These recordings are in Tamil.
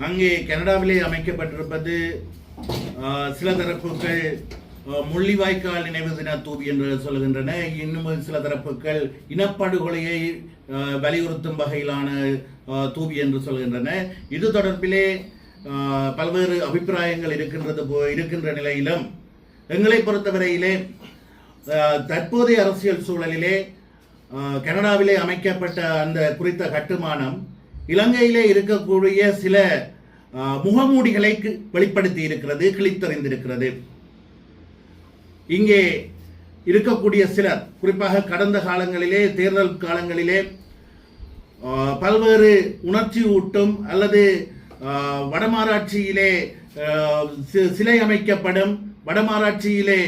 அங்கே கனடாவிலே அமைக்கப்பட்டிருப்பது சில தரப்புகள் முள்ளிவாய்க்கால் நினைவு தின தூவி என்று சொல்கின்றன. இன்னும் சில தரப்புகள் இனப்படுகொலையை வலியுறுத்தும் வகையிலான தூவி என்று சொல்கின்றன. இது தொடர்பிலே பல்வேறு அபிப்பிராயங்கள் இருக்கின்ற நிலையிலும் எங்களை பொறுத்தவரையிலே தற்போதைய அரசியல் சூழலிலே கனடாவிலே அமைக்கப்பட்ட அந்த குறித்த கட்டுமானம் இலங்கையிலே இருக்கக்கூடிய சில முகமூடிகளை வெளிப்படுத்தி இருக்கிறது, கிழித்தறிந்திருக்கிறது. இங்கே இருக்கக்கூடிய சிலர், குறிப்பாக கடந்த காலங்களிலே தேர்தல் காலங்களிலே பல்வேறு உணர்ச்சி ஊட்டும் அல்லது வடமாராட்சியிலே சிலை அமைக்கப்படும், வடமாராட்சியிலே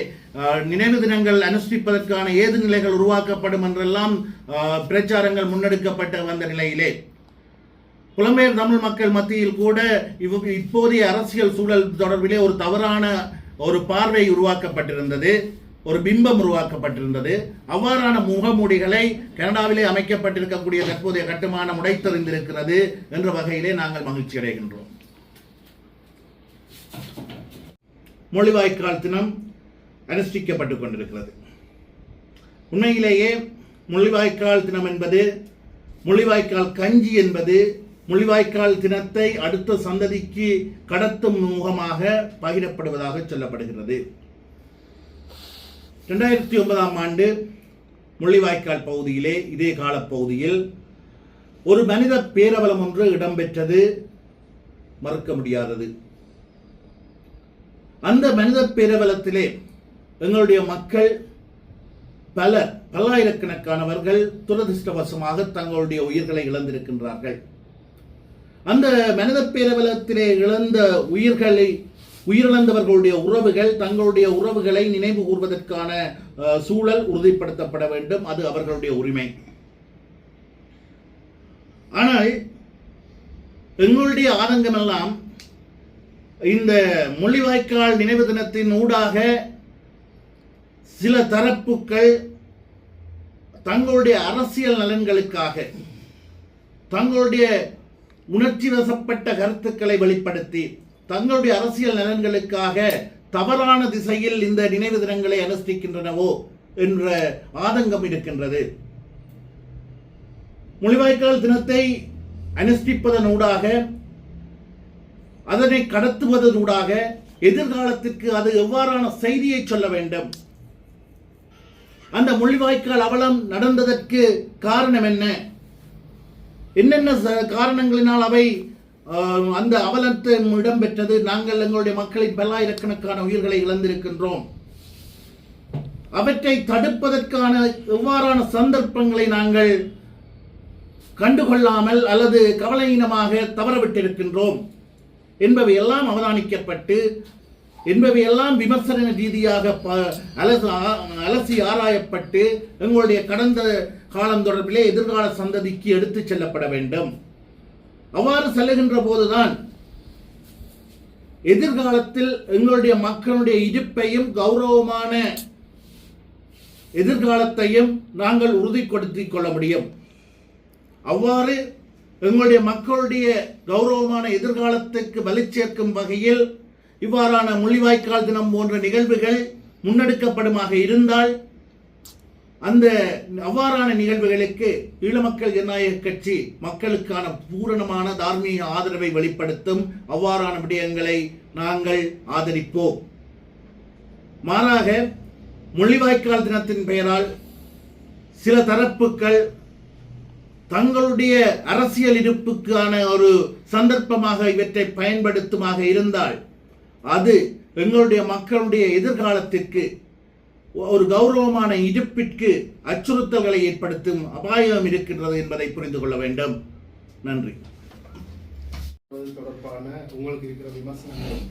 நினைவு தினங்கள் அனுஷ்டிப்பதற்கான ஏது நிலைகள் உருவாக்கப்படும் என்றெல்லாம் பிரச்சாரங்கள் முன்னெடுக்கப்பட்டு வந்த நிலையிலே புலம்பெயர் தமிழ் மக்கள் மத்தியில் கூட இப்போதைய அரசியல் சூழல் தொடர்பிலே ஒரு தவறான ஒரு பார்வை உருவாக்கப்பட்டிருந்தது, ஒரு பிம்பம் உருவாக்கப்பட்டிருந்தது. அவ்வாறான முகமூடிகளை கனடாவிலே அமைக்கப்பட்டிருக்கக்கூடிய தற்போதைய கட்டுமானம் உடைத்தறிந்திருக்கிறது என்ற வகையிலே நாங்கள் மகிழ்ச்சி அடைகின்றோம். முள்ளிவாய்க்கால் தினம் அனுஷ்டிக்கப்பட்டுக் கொண்டிருக்கிறது. உண்மையிலேயே முள்ளிவாய்க்கால் தினம் என்பது, முள்ளிவாய்க்கால் கஞ்சி என்பது முள்ளிவாய்க்கால் தினத்தை அடுத்த சந்ததிக்கு கடத்தும் முகமாக பகிரப்படுவதாக சொல்லப்படுகிறது. 2009ஆம் ஆண்டு முள்ளிவாய்க்கால் பகுதியிலே இதே காலப்பகுதியில் ஒரு மனித பேரவலம் ஒன்று இடம்பெற்றது, மறுக்க முடியாதது. அந்த மனித பேரவலத்திலே எங்களுடைய மக்கள் பல்லாயிரக்கணக்கானவர்கள் துரதிருஷ்டவசமாக தங்களுடைய உயிர்களை இழந்திருக்கின்றார்கள். அந்த மனித பேரவலத்திலே உயிரிழந்தவர்களுடைய உறவுகள் தங்களுடைய உறவுகளை நினைவு கூர்வதற்கான சூழல் உறுதிப்படுத்தப்பட வேண்டும். அது அவர்களுடைய உரிமை. ஆனால் எங்களுடைய ஆதங்கமெல்லாம் இந்த முள்ளிவாய்க்கால் நினைவு தினத்தின் ஊடாக சில தரப்புகள் தங்களுடைய அரசியல் நலன்களுக்காக தங்களுடைய உணர்ச்சி வசப்பட்ட கருத்துக்களை வெளிப்படுத்தி தங்களுடைய அரசியல் நலன்களுக்காக தவறான திசையில் இந்த நினைவு தினங்களை அனுஷ்டிக்கின்றனவோ என்ற ஆதங்கம் இருக்கின்றது. முள்ளிவாய்க்கால் தினத்தை அனுஷ்டிப்பதனூடாக, அதனை கடத்துவதனூடாக எதிர்காலத்திற்கு அது எவ்வாறான செய்தியை சொல்ல வேண்டும், அந்த முள்ளிவாய்க்கால் அவலம் நடந்ததற்கு காரணம் என்னென்ன காரணங்களினால் அவை அந்த அவலத்தில் இடம்பெற்றது, நாங்கள் எங்களுடைய மக்களின் பல்லாயிரக்கணக்கான உயிர்களை இழந்திருக்கின்றோம், அவற்றை தடுப்பதற்கான எவ்வாறான சந்தர்ப்பங்களை நாங்கள் கண்டுகொள்ளாமல் அல்லது கவலையினமாக தவறவிட்டிருக்கின்றோம் என்பவையெல்லாம் அவதானிக்கப்பட்டு, என்பவையெல்லாம் விமர்சன ரீதியாக அலசி ஆராயப்பட்டு எங்களுடைய கடந்த காலம் தொடர்பிலே எதிர்கால சந்ததிக்கு எடுத்துச் செல்லப்பட வேண்டும். அவ்வாறு செல்லுகின்ற போதுதான் எதிர்காலத்தில் எங்களுடைய மக்களுடைய இருப்பையும் கௌரவமான எதிர்காலத்தையும் நாங்கள் உறுதிப்படுத்திக் கொள்ள முடியும். அவ்வாறு எங்களுடைய மக்களுடைய கௌரவமான எதிர்காலத்திற்கு வலி சேர்க்கும் வகையில் இவ்வாறான முள்ளிவாய்க்கால் தினம் போன்ற நிகழ்வுகள் முன்னெடுக்கப்படுமாக இருந்தால், அந்த அவ்வாறான நிகழ்வுகளுக்கு ஈழமக்கள் ஜனநாயக கட்சி மக்களுக்கான பூரணமான தார்மீக ஆதரவை வெளிப்படுத்தும். அவ்வாறான விடயங்களை நாங்கள் ஆதரிப்போம். மாறாக முள்ளிவாய்க்கால் தினத்தின் பெயரால் சில தரப்புகள் தங்களுடைய அரசியல் இருப்புக்கான ஒரு சந்தர்ப்பமாக இவற்றை பயன்படுத்துமாக இருந்தால், அது எங்களுடைய மக்களுடைய எதிர்காலத்திற்கு ஒரு கௌரவமான இருப்பிற்கு அச்சுறுத்தல்களை ஏற்படுத்தும் அபாயம் இருக்கின்றது என்பதை புரிந்து கொள்ள வேண்டும். நன்றி. தொடர்பான உங்களுக்கு இருக்கிற விமர்சனங்கள்,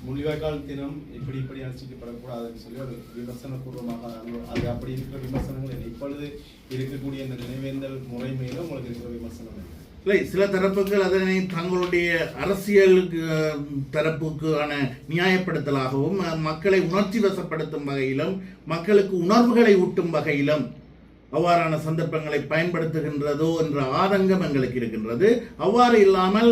முள்ளிவாய்க்கால் தினம் இப்படி அனுஷ்டிக்கப்படக்கூடாதுன்னு சொல்லி ஒரு விமர்சன பூர்வமாக அது அப்படி இருக்கிற விமர்சனங்கள் இப்பொழுது இருக்கக்கூடிய இந்த நினைவேந்தல் முறை மேலும் உங்களுக்கு இருக்கிற விமர்சனம் இல்லை, சில தரப்புகள் அதனை தங்களுடைய அரசியல் தரப்புக்கான நியாயப்படுத்தலாகவும் மக்களை உணர்ச்சி வசப்படுத்தும் வகையிலும் மக்களுக்கு உணர்வுகளை ஊட்டும் வகையிலும் அவ்வாறான சந்தர்ப்பங்களை பயன்படுத்துகின்றதோ என்ற ஆதங்கம் எங்களுக்கு இருக்கின்றது. அவ்வாறு இல்லாமல்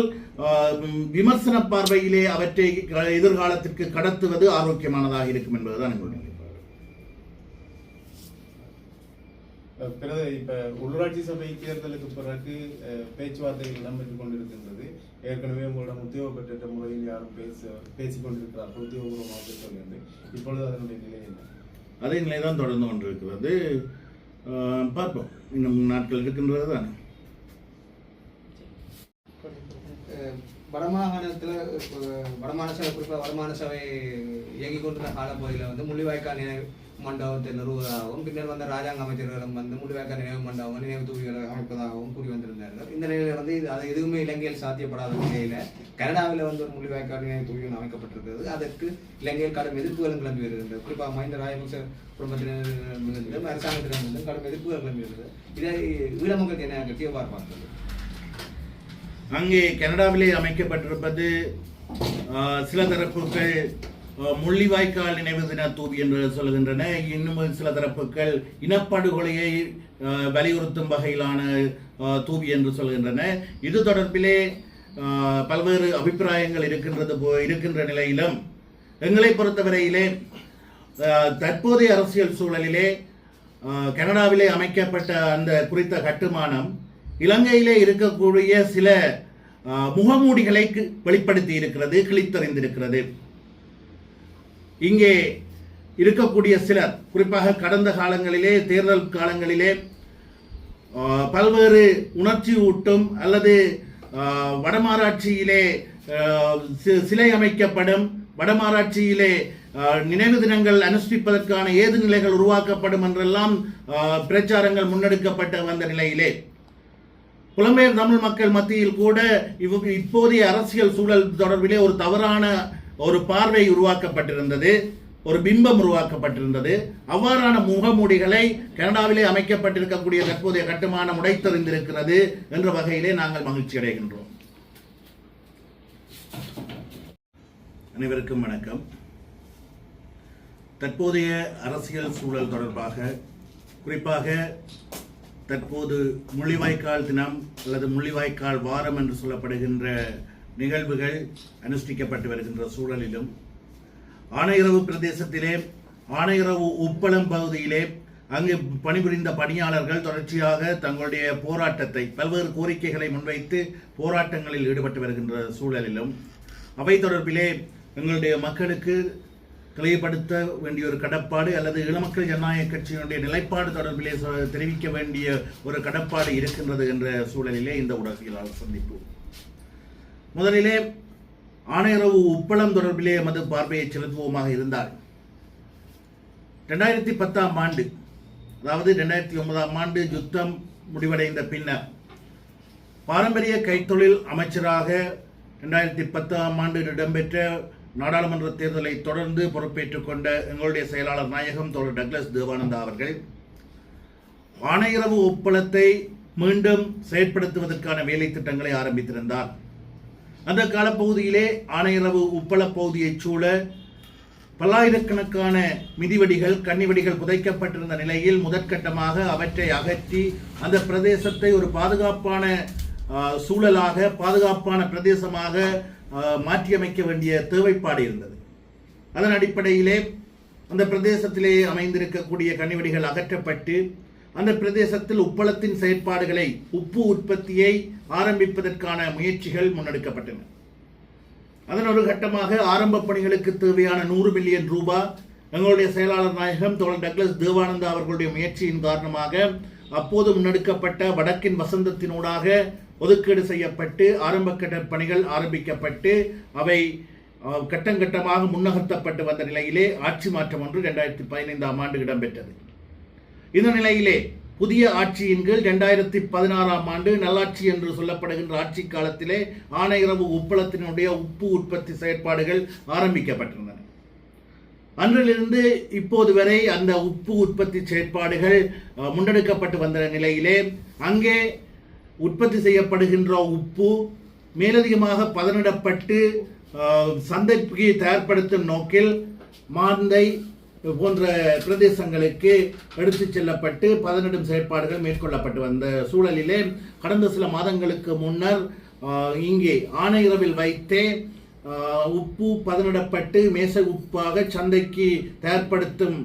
விமர்சன பார்வையிலே அவற்றை எதிர்காலத்திற்கு கடத்துவது ஆரோக்கியமானதாக இருக்கும் என்பதுதான் எங்களுடைய பிறகு இப்ப உள்ளாட்சி சபை தேர்தலுக்கு பிறகு பேச்சுவார்த்தைகள் இடம்பெற்றுக் கொண்டிருக்கின்றது. ஏற்கனவே உங்களிடம் உத்தியோக பெற்ற முறையில் யாரும் பேசிக் கொண்டிருக்கிறார்கள் உத்தியோகபூர்வமாக பேசுவது. இப்பொழுது அதனுடைய நிலை என்ன? அதே நிலைதான் தொடர்ந்து கொண்டிருக்கிறது. பார்ப்போம், இன்னும் நாட்கள் இருக்கின்றது தானே. வடமாகாணத்தில் குறிப்பாக வடமாகாண சபை இயங்கிக் கொண்டிருந்த காலப்பகுதியில் முள்ளிவாய்க்கால் நினைவு மண்டபத்தை நிறுவுவதாகவும் பின்னர் ராஜாங்க அமைச்சர்களும் முள்ளிவாய்க்கால் நினைவு மண்டபம் நினைவு தூவிகளை அமைப்பதாகவும் கூறி வந்திருந்தார்கள். இந்த நிலையில் அது எதுவுமே இலங்கையில் சாத்தியப்படாத நிலையில் கனடாவில் ஒரு முள்ளிவாய்க்கால் நினைவு தூவிகள் அமைக்கப்பட்டிருக்கிறது. அதற்கு இலங்கையில் கடும் எதிர்ப்புகளும் கிளம்பி வருகின்றது. குறிப்பாக மஹிந்த ராஜபக்ச குடும்பத்தினரிலிருந்தும் அரசாங்கத்தினரிலிருந்தும் கடும் எதிர்ப்புகள் கிளம்பி வருகிறது. இதை ஈழ மக்களுக்கு என்ன கட்சியை பார்ப்பார்கள்? அங்கே கனடாவிலே அமைக்கப்பட்டிருப்பது சில தரப்புகள் முள்ளிவாய்க்கால் நினைவு தின தூவி என்று சொல்கின்றன. இன்னும் சில தரப்புகள் இனப்படுகொலையை வலியுறுத்தும் வகையிலான தூவி என்று சொல்கின்றன. இது தொடர்பிலே பல்வேறு அபிப்பிராயங்கள் இருக்கின்ற நிலையிலும் எங்களை பொறுத்தவரையிலே தற்போதைய அரசியல் சூழலிலே கனடாவிலே அமைக்கப்பட்ட அந்த குறித்த கட்டுமானம் இலங்கையிலே இருக்கக்கூடிய சில முகமூடிகளை வெளிப்படுத்தி இருக்கிறது, கிழித்தறிந்திருக்கிறது. இங்கே இருக்கக்கூடிய சிலர் குறிப்பாக கடந்த காலங்களிலே தேர்தல் காலங்களிலே பல்வேறு உணர்ச்சி ஊட்டும் அல்லது வடமாராட்சியிலே சிலை அமைக்கப்படும், வடமாராட்சியிலே நினைவு தினங்கள் அனுஷ்டிப்பதற்கான ஏது நிலைகள் உருவாக்கப்படும் என்றெல்லாம் பிரச்சாரங்கள் முன்னெடுக்கப்பட்ட வந்த நிலையிலே புலம்பெயர் தமிழ் மக்கள் மத்தியில் கூட இப்போதைய அரசியல் சூழல் தொடர்பிலே ஒரு தவறான ஒரு பார்வை உருவாக்கப்பட்டிருந்தது, ஒரு பிம்பம் உருவாக்கப்பட்டிருந்தது. அவ்வாறான முகமூடிகளை கனடாவிலே அமைக்கப்பட்டிருக்கக்கூடிய தற்போதைய கட்டுமானம் உடைத்தறிந்திருக்கிறது என்ற வகையிலே நாங்கள் மகிழ்ச்சி அடைகின்றோம். அனைவருக்கும் வணக்கம். தற்போதைய அரசியல் சூழல் தொடர்பாக குறிப்பாக தற்போது முள்ளிவாய்க்கால் தினம் அல்லது முள்ளிவாய்க்கால் வாரம் என்று சொல்லப்படுகின்ற நிகழ்வுகள் அனுஷ்டிக்கப்பட்டு வருகின்ற சூழலிலும் ஆனையிறவு பிரதேசத்திலே ஆனையிறவு உப்பளம் பகுதியிலே அங்கு பணிபுரிந்த பணியாளர்கள் தொடர்ச்சியாக தங்களுடைய போராட்டத்தை பல்வேறு கோரிக்கைகளை முன்வைத்து போராட்டங்களில் ஈடுபட்டு வருகின்ற சூழலிலும் அவை தொடர்பிலே எங்களுடைய மக்களுக்கு தெளிவுபடுத்த வேண்டிய ஒரு கடப்பாடு அல்லது ஈழமக்கள் ஜனநாயக கட்சியினுடைய நிலைப்பாடு தொடர்பிலே தெரிவிக்க வேண்டிய ஒரு கடப்பாடு இருக்கின்றது என்ற சூழலிலே இந்த ஊடகவியலாளர் சந்திப்பு. முதலிலே ஆனையிறவு உப்பளம் தொடர்பிலே எமது பார்வையை செலுத்துவோமாக இருந்தால் 2010 ஆண்டு அதாவது 2009 ஆண்டு யுத்தம் முடிவடைந்த பின்னர் பாரம்பரிய கைத்தொழில் அமைச்சராக 2010 ஆண்டு இடம்பெற்ற நாடாளுமன்ற தேர்தலை தொடர்ந்து பொறுப்பேற்றுக் கொண்ட எங்களுடைய செயலாளர் நாயகம் தோழர் டக்ளஸ் தேவானந்தா அவர்கள் ஆனையிறவு உப்பளத்தை மீண்டும் செயற்படுத்துவதற்கான வேலை திட்டங்களை ஆரம்பித்திருந்தார். அந்த காலப்பகுதியிலே ஆனையிறவு உப்பள பகுதியைச் சூழ பல்லாயிரக்கணக்கான மிதிவெடிகள் கன்னிவெடிகள் புதைக்கப்பட்டிருந்த நிலையில் முதற்கட்டமாக அவற்றை அகற்றி அந்த பிரதேசத்தை ஒரு பாதுகாப்பான சூழலாக பாதுகாப்பான பிரதேசமாக மாற்றியமைக்க வேண்டிய தேவைப்பாடு இருந்தது. அதன் அடிப்படையிலே அந்த பிரதேசத்திலே அமைந்திருக்கக்கூடிய கன்னிவெடிகள் அகற்றப்பட்டு அந்த பிரதேசத்தில் உப்பளத்தின் செயற்பாடுகளை உப்பு உற்பத்தியை ஆரம்பிப்பதற்கான முயற்சிகள் முன்னெடுக்கப்பட்டன. அதன் ஒரு கட்டமாக ஆரம்ப பணிகளுக்கு தேவையான 100 மில்லியன் ரூபாய் எங்களுடைய செயலாளர் நாயகம் தோழர் டக்ளஸ் தேவானந்தா அவர்களுடைய முயற்சியின் காரணமாக அப்போது முன்னெடுக்கப்பட்ட வடக்கின் வசந்தத்தினூடாக ஒதுக்கீடு செய்யப்பட்டு ஆரம்ப கட்ட பணிகள் ஆரம்பிக்கப்பட்டு அவை கட்டங்கட்டமாக முன்னகர்த்தப்பட்டு வந்த நிலையிலே ஆட்சி மாற்றம் ஒன்று 2015 ஆண்டு இடம்பெற்றது. இந்த நிலையிலே புதிய ஆட்சியின் கீழ் 2016 ஆண்டு நல்லாட்சி என்று சொல்லப்படுகின்ற ஆட்சி காலத்திலே ஆனையிறவு உப்பளத்தினுடைய உப்பு உற்பத்தி செயற்பாடுகள் ஆரம்பிக்கப்பட்டிருந்தன. அன்றிலிருந்து இப்போது வரை அந்த உப்பு உற்பத்தி செயற்பாடுகள் முன்னெடுக்கப்பட்டு வந்த நிலையிலே அங்கே உற்பத்தி செய்யப்படுகின்ற உப்பு மேலதிகமாக பதனிடப்பட்டு சந்தைக்கு தயார்படுத்தும் நோக்கில் மாந்தை போன்ற பிரதேசங்களுக்கு எடுத்துச் செல்லப்பட்டு பதனிடும் செயற்பாடுகள் மேற்கொள்ளப்பட்டு வந்த சூழலிலே கடந்த சில மாதங்களுக்கு முன்னர் இங்கே ஆனையிறவில் வைத்தே உப்பு பதனிடப்பட்டு மேசை உப்பாக சந்தைக்கு தயார்படுத்தும்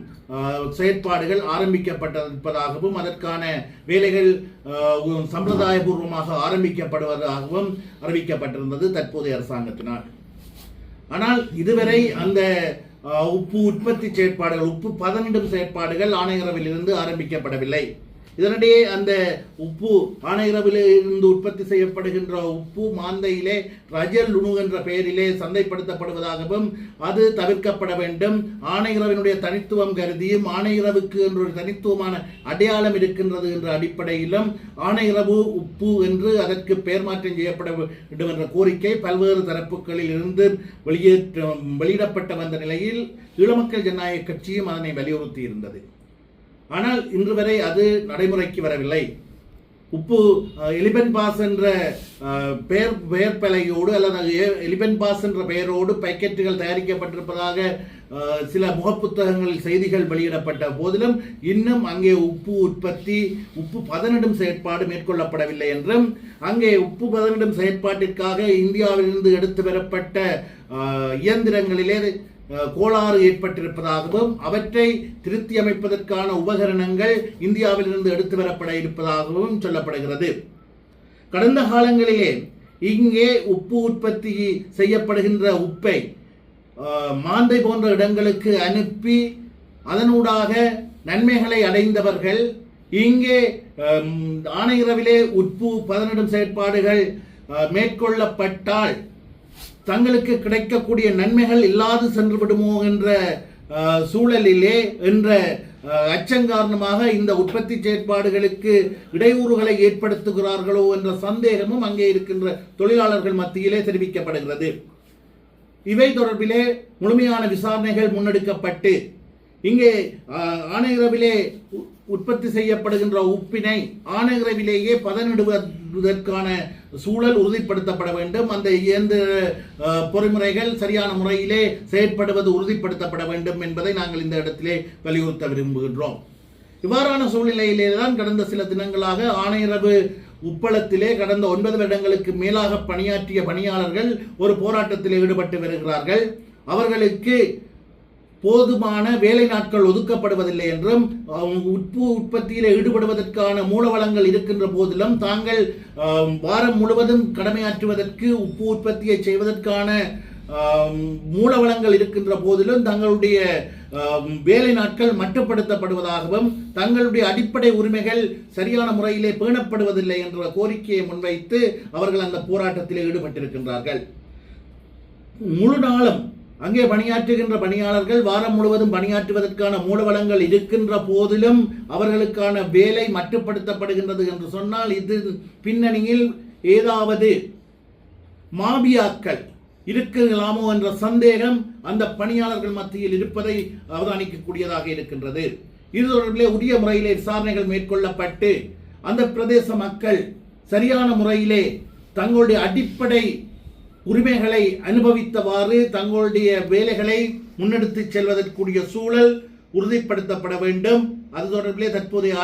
செயற்பாடுகள் ஆரம்பிக்கப்பட்டிருப்பதாகவும் அதற்கான வேலைகள் சம்பிரதாயபூர்வமாக ஆரம்பிக்கப்படுவதாகவும் அறிவிக்கப்பட்டிருந்தது தற்போதைய அரசாங்கத்தினால். ஆனால் இதுவரை அந்த உப்பு உற்பத்தி செயற்பாடுகள் உப்பு பதனிடும் செயற்பாடுகள் ஆனையிறவில் இருந்து ஆரம்பிக்கப்படவில்லை. இதனிடையே அந்த உப்பு ஆனையிறவில் இருந்து உற்பத்தி செய்யப்படுகின்ற உப்பு மாந்தையிலே ரஜல் லுணு என்ற பெயரிலே சந்தைப்படுத்தப்படுவதாகவும் அது தவிர்க்கப்பட வேண்டும். ஆனையிறவினுடைய தனித்துவம் கருதியும் ஆனையிறவுக்கு என்ற ஒரு தனித்துவமான அடையாளம் இருக்கின்றது என்ற அடிப்படையிலும் ஆனையிறவு உப்பு என்று அதற்கு பெயர் மாற்றம் செய்யப்பட வேண்டும் என்ற கோரிக்கை பல்வேறு தரப்புகளில் இருந்து வெளியிடப்பட்ட வந்த நிலையில் ஈழமக்கள் ஜனநாயக கட்சியும் அதனை வலியுறுத்தி இருந்தது. ஆனால் இன்று வரை அது நடைமுறைக்கு வரவில்லை. உப்பு எலிபன் பாஸ் என்ற பெயர் பலகையோடு அல்லது எலிபன் பாஸ் என்ற பெயரோடு பேக்கெட்டுகள் தயாரிக்கப்பட்டிருப்பதாக சில முகப்புத்தகங்களில் செய்திகள் வெளியிடப்பட்ட போதிலும் இன்னும் அங்கே உப்பு உற்பத்தி உப்பு பதனிடும் செயற்பாடு மேற்கொள்ளப்படவில்லை என்றும் அங்கே உப்பு பதனிடும் செயற்பாட்டிற்காக இந்தியாவிலிருந்து எடுத்து வரப்பட்ட இயந்திரங்களிலே கோளாறு ஏற்பட்டிருப்பதாகவும் அவற்றை திருத்தி அமைப்பதற்கான உபகரணங்கள் இந்தியாவிலிருந்து எடுத்து வரப்பட இருப்பதாகவும் சொல்லப்படுகிறது. கடந்த காலங்களிலே இங்கே உப்பு உற்பத்தி செய்யப்படுகின்ற உப்பை மாந்தை போன்ற இடங்களுக்கு அனுப்பி அதனூடாக நன்மைகளை அடைந்தவர்கள் இங்கே ஆனையிறவிலே உப்பு பதனிடும் செயற்பாடுகள் மேற்கொள்ளப்பட்டால் தங்களுக்கு கிடைக்கக்கூடிய நன்மைகள் இல்லாது சென்று விடுமோ என்ற சூழலிலே என்ற அச்சம் காரணமாக இந்த உற்பத்தி செயற்பாடுகளுக்கு இடையூறுகளை ஏற்படுத்துகிறார்களோ என்ற சந்தேகமும் அங்கே இருக்கின்ற தொழிலாளர்கள் மத்தியிலே தெரிவிக்கப்படுகிறது. இவை தொடர்பிலே முழுமையான விசாரணைகள் முன்னெடுக்கப்பட்டு இங்கே ஆனையிறவிலே உற்பத்தி செய்யப்படுகின்ற உப்பினை ஆனையிறவிலேயே பதனிடுவதற்கான சூழல் உறுதிப்படுத்தப்பட வேண்டும். அந்த இயந்திர பொறிமுறைகள் சரியான முறையிலே செயற்படுவது உறுதிப்படுத்தப்பட வேண்டும் என்பதை நாங்கள் இந்த இடத்திலே வலியுறுத்த விரும்புகின்றோம். இவ்வாறான சூழ்நிலையிலே தான் கடந்த சில தினங்களாக ஆனையிறவு உப்பளத்திலே கடந்த 9 வருடங்களுக்கு மேலாக பணியாற்றிய பணியாளர்கள் ஒரு போராட்டத்தில் ஈடுபட்டு வருகிறார்கள். அவர்களுக்கு போதுமான வேலை நாட்கள் ஒதுக்கப்படுவதில்லை என்றும் உப்பு உற்பத்தியில் ஈடுபடுவதற்கான மூலவளங்கள் இருக்கின்ற போதிலும் தாங்கள் வாரம் முழுவதும் கடமையாற்றுவதற்கு உப்பு உற்பத்தியை செய்வதற்கான மூலவளங்கள் இருக்கின்ற போதிலும் தங்களுடைய வேலை நாட்கள் மட்டுப்படுத்தப்படுவதாகவும் தங்களுடைய அடிப்படை உரிமைகள் சரியான முறையிலே பேணப்படுவதில்லை என்ற கோரிக்கையை முன்வைத்து அவர்கள் அந்த போராட்டத்தில் ஈடுபட்டிருக்கின்றார்கள். முழு நாளும் அங்கே பணியாற்றுகின்ற பணியாளர்கள் வாரம் முழுவதும் பணியாற்றுவதற்கான மூலவளங்கள் இருக்கின்ற போதிலும் அவர்களுக்கான வேலை மட்டுப்படுத்தப்படுகின்றது என்று சொன்னால் இது பின்னணியில் ஏதாவது மாபியாக்கள் இருக்கலாமோ என்ற சந்தேகம் அந்த பணியாளர்கள் மத்தியில் இருப்பதை அவதானிக்கக்கூடியதாக இருக்கின்றது. இது தொடர்பிலே உரிய முறையிலே விசாரணைகள் மேற்கொள்ளப்பட்டு அந்த பிரதேச மக்கள் சரியான முறையிலே தங்களுடைய அடிப்படை உரிமைகளை அனுபவித்தவாறு தங்களுடைய வேலைகளை முன்னெடுத்து செல்வதற்குரிய சூழல் உறுதிப்படுத்தப்பட வேண்டும். அது தொடர்பிலே தற்போதைய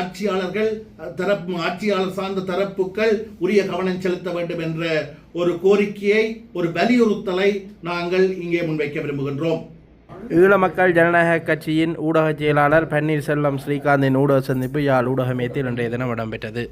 ஆட்சியாளர் சார்ந்த தரப்புகள் உரிய கவனம் செலுத்த வேண்டும் என்ற ஒரு கோரிக்கையை ஒரு வலியுறுத்தலை நாங்கள் இங்கே முன்வைக்க விரும்புகின்றோம். ஈழ மக்கள் ஜனநாயக கட்சியின் ஊடக செயலாளர் பன்னீர்செல்வம் ஸ்ரீகாந்தின் ஊடக சந்திப்பு யாழ் ஊடக மையத்தில் இன்றைய தினம் இடம்பெற்றது.